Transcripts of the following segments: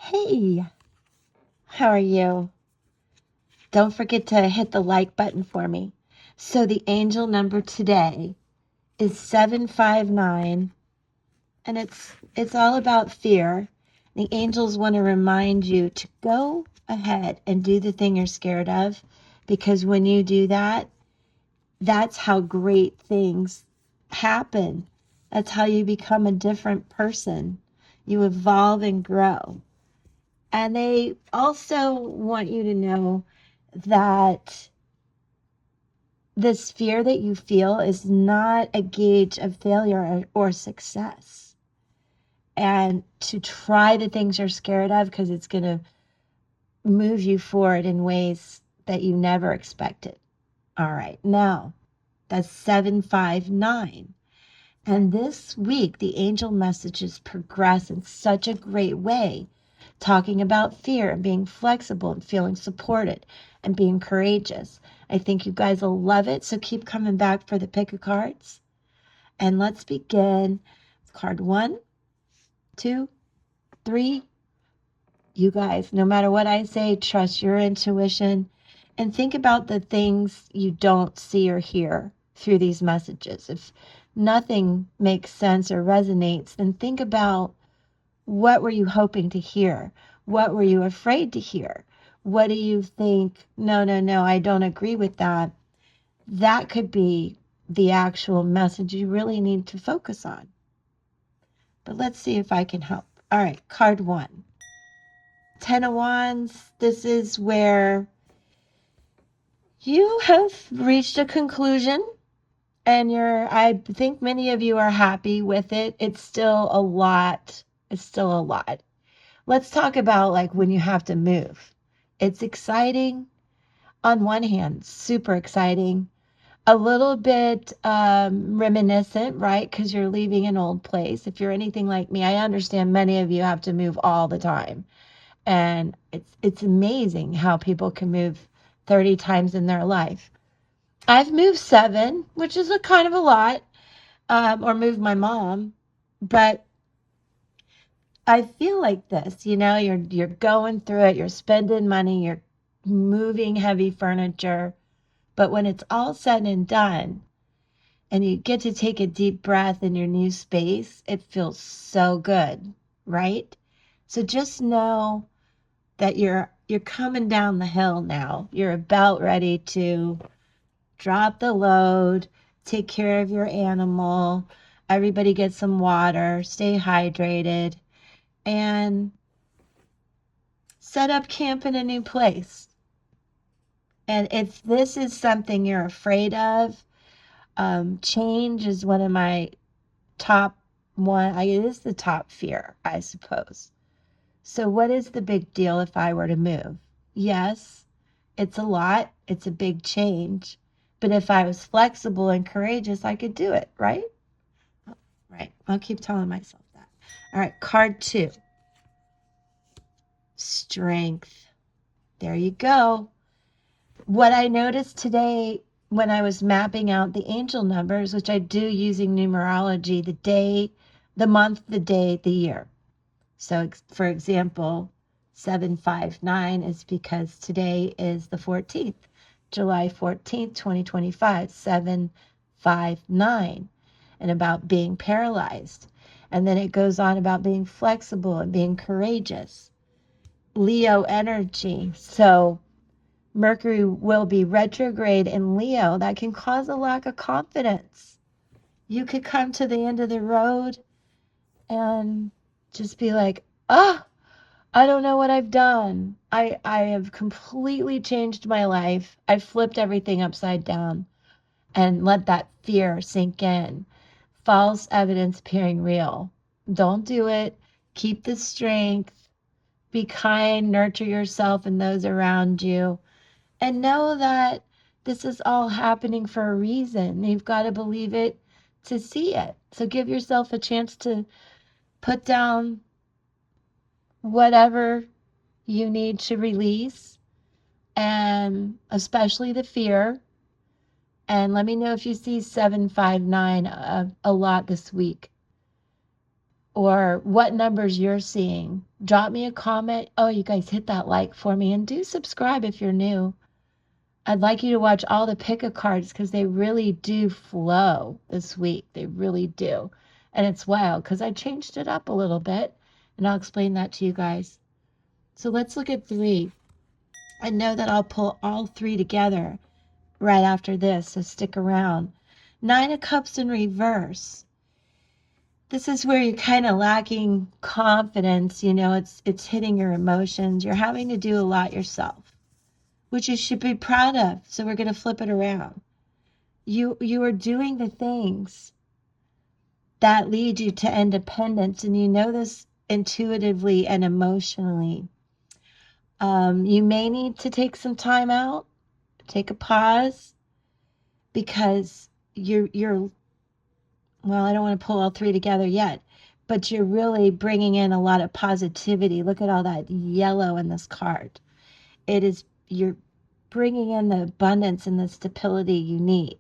Hey, how are you? Don't forget to hit the like button for me. So the angel number today is 759, and it's all about fear. The angels want to remind you to go ahead and do the thing you're scared of, because when you do that, that's how great things happen. That's how you become a different person. You evolve and grow. And they also want you to know that this fear that you feel is not a gauge of failure or success. And to try the things you're scared of, because it's going to move you forward in ways that you never expected. All right, now that's 759. And this week, the angel messages progress in such a great way, talking about fear and being flexible and feeling supported and being courageous. I think you guys will love it. So keep coming back for the pick of cards. And let's begin. Card 1, 2, 3. You guys, no matter what I say, trust your intuition and think about the things you don't see or hear through these messages. If nothing makes sense or resonates, then think about, what were you hoping to hear? What were you afraid to hear? What do you think? No, I don't agree with that. That could be the actual message you really need to focus on. But let's see if I can help. All right, card 1. 10 of Wands. This is where you have reached a conclusion, and I think many of you are happy with it. It's still a lot. Let's talk about like when you have to move. It's exciting on one hand, super exciting, a little bit reminiscent, right? Because you're leaving an old place. If you're anything like me, I understand many of you have to move all the time. And it's amazing how people can move 30 times in their life. I've moved 7, which is a kind of a lot, or moved my mom, but I feel like this, you're going through it, you're spending money, you're moving heavy furniture, but when it's all said and done and you get to take a deep breath in your new space, it feels so good, right? So just know that you're coming down the hill now. You're about ready to drop the load, take care of your animal, everybody get some water, stay hydrated, and set up camp in a new place. And if this is something you're afraid of, change is one of my top it is the top fear, I suppose. So what is the big deal if I were to move? Yes, it's a lot. It's a big change. But if I was flexible and courageous, I could do it, right? Right. I'll keep telling myself that. All right, card 2. Strength. There you go. What I noticed today when I was mapping out the angel numbers, which I do using numerology, the day, the month, the day, the year. So for example, 759 is because today is the 14th, July 14th, 2025, 759, and about being paralyzed. And then it goes on about being flexible and being courageous. Leo energy. So Mercury will be retrograde in Leo. That can cause a lack of confidence. You could come to the end of the road and just be like, oh, I don't know what I've done. I have completely changed my life. I flipped everything upside down, and let that fear sink in. False evidence appearing real. Don't do it. Keep the strength. Be kind. Nurture yourself and those around you. And know that this is all happening for a reason. You've got to believe it to see it. So give yourself a chance to put down whatever you need to release, and especially the fear. And let me know if you see 759 a lot this week. or what numbers you're seeing. Drop me a comment. Oh, you guys hit that like for me, and do subscribe if you're new. I'd like you to watch all the pick a cards because they really do flow this week. They really do. And it's wild because I changed it up a little bit, and I'll explain that to you guys. So let's look at 3. I know that I'll pull all 3 together right after this, so stick around. 9 of Cups in reverse. This is where you're kind of lacking confidence. You know, it's hitting your emotions. You're having to do a lot yourself, which you should be proud of. So we're going to flip it around. You are doing the things that lead you to independence, and you know this intuitively and emotionally. You may need to take some time out, take a pause, because you're well, I don't want to pull all 3 together yet, but you're really bringing in a lot of positivity. Look at all that yellow in this card. You're bringing in the abundance and the stability you need.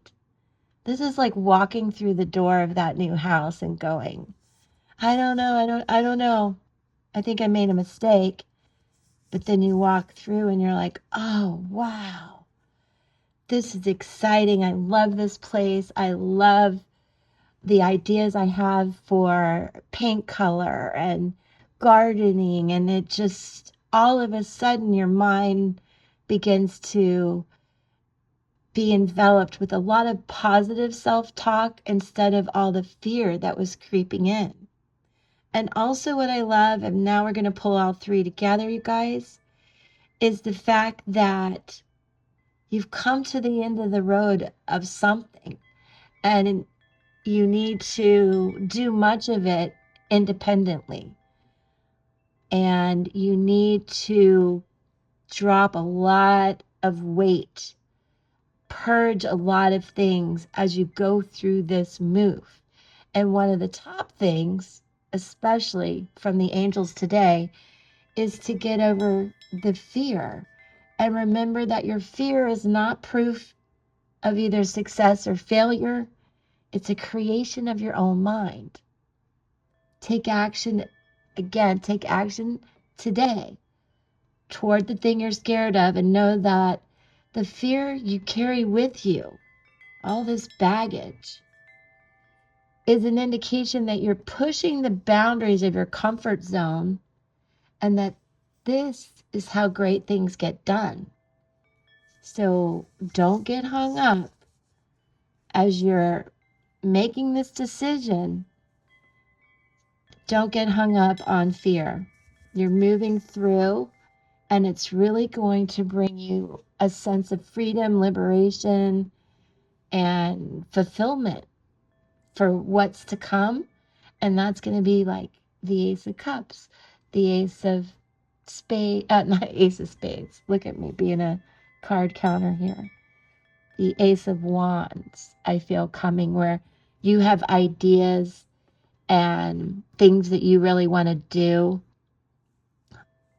This is like walking through the door of that new house and going, I don't know. I think I made a mistake. But then you walk through and you're like, oh, wow. This is exciting. I love this place. I love the ideas I have for paint color and gardening. And it just, all of a sudden, your mind begins to be enveloped with a lot of positive self-talk instead of all the fear that was creeping in. And also what I love, and now we're going to pull all 3 together, you guys, is the fact that you've come to the end of the road of something, and you need to do much of it independently. And you need to drop a lot of weight, purge a lot of things as you go through this move. And one of the top things, especially from the angels today, is to get over the fear. And remember that your fear is not proof of either success or failure. It's a creation of your own mind. Take action again, take action today toward the thing you're scared of, and know that the fear you carry with you, all this baggage, is an indication that you're pushing the boundaries of your comfort zone, and that this is how great things get done. So don't get hung up as you're making this decision. Don't get hung up on fear. You're moving through, and it's really going to bring you a sense of freedom, liberation, and fulfillment for what's to come. And that's going to be like the Ace of Cups, the Ace of Spades, not Ace of Spades. Look at me being a card counter here. The Ace of Wands, I feel coming, where you have ideas and things that you really want to do.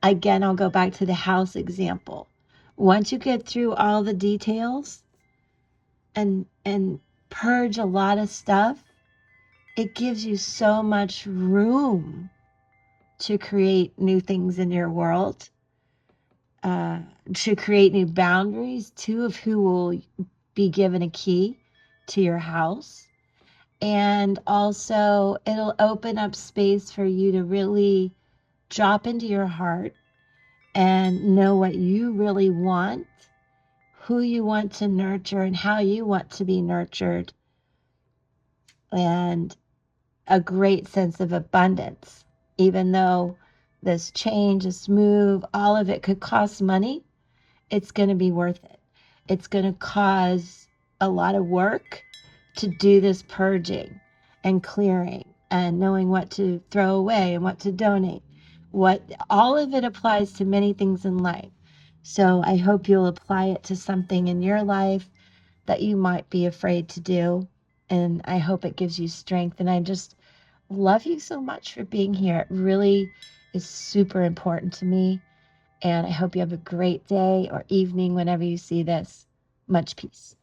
Again, I'll go back to the house example. Once you get through all the details and purge a lot of stuff, it gives you so much room to create new things in your world, to create new boundaries, too, of who will be given a key to your house. And also, it'll open up space for you to really drop into your heart and know what you really want, who you want to nurture, and how you want to be nurtured, and a great sense of abundance. Even though this change, this move, all of it could cost money, it's going to be worth it. It's going to cause a lot of work to do this purging and clearing and knowing what to throw away and what to donate. All of it applies to many things in life. So I hope you'll apply it to something in your life that you might be afraid to do. And I hope it gives you strength. And I just love you so much for being here. It really is super important to me. And I hope you have a great day or evening whenever you see this. Much peace.